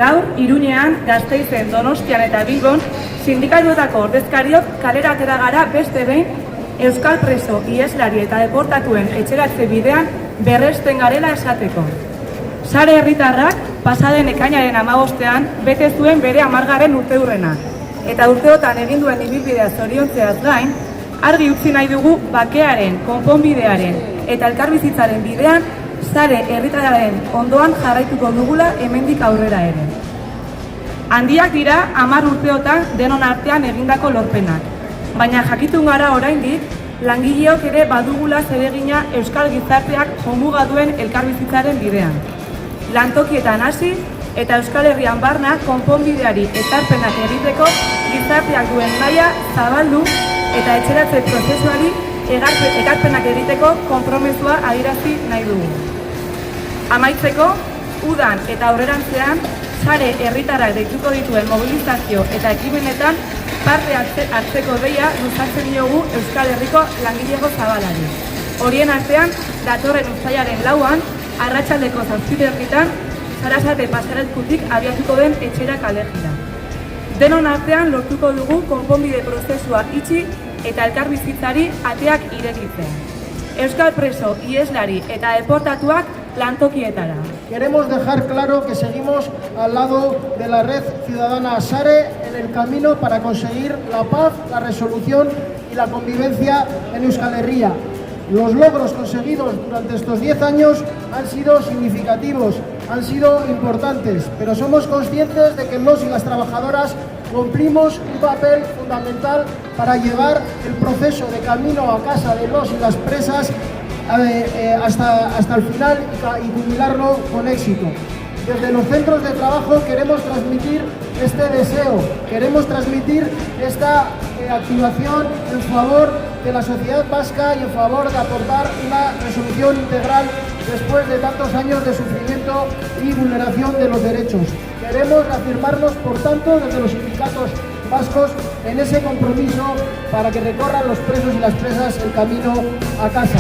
Gaur, Iruñean, Gasteizen, Donostian eta Bilbon, sindikatuetako ordezkariok kalera atera gara beste behin euskal preso, iheslari eta deportatuen etxeratze bidean berresten garela esateko. Sare herritarrak pasaden ekainaren 15ean bete zuen bere 10. urteurrena, eta urteotan egin duen ibilbidea zoriontzeaz gain, argi utzi nahi dugu bakearen, konponbidearen eta elkarbizitzaren bidean sare herritarraren ondoan jarraituko dugula hemendik aurrera ere. Handiak dira 10 urteotan denon artean egindako lorpenak, baina jakitun gara oraindik langileok ere badugula zeregina euskal gizarteak jomuga duen elkarbizitzaren bidean. Lantokietan hasi eta Euskal Herrian barna konponbideari ekarpenak egiteko gizarteak duen naia zabaldu eta etxeratze prozesuari ekarpenak egiteko konpromezua adierazi nahi dugu. Amaitzeko, udan eta aurrerantzean, sare herritarrak deituko dituen mobilizazio eta ekimenetan parte hartzeko deia luzatzen diogu Euskal Herriko langilego zabalari. Horien artean, datorren uztailaren 4an, arratsaldeko 7:00 Sarasate pasarelkutik abiatuko den etxera kalejira. Denon artean lortuko dugu konponbide prozesua itxi eta elkarbizitzari ateak irekitzen. Euskal preso, iheslari eta deportatuak lantokietara. Queremos dejar claro que seguimos al lado de la red ciudadana SARE en el camino para conseguir la paz, la resolución y la convivencia en Euskal Herria. Los logros conseguidos durante estos 10 años han sido significativos, han sido importantes, pero somos conscientes de que los y las trabajadoras cumplimos un papel fundamental para llevar el proceso de camino a casa de los y las presas hasta el final y culminarlo con éxito. Desde los centros de trabajo queremos transmitir este deseo, queremos transmitir esta activación en favor de la sociedad vasca y en favor de aportar una resolución integral después de tantos años de sufrimiento y vulneración de los derechos. Queremos reafirmarnos, por tanto, desde los sindicatos vascos en ese compromiso para que recorran los presos y las presas el camino a casa.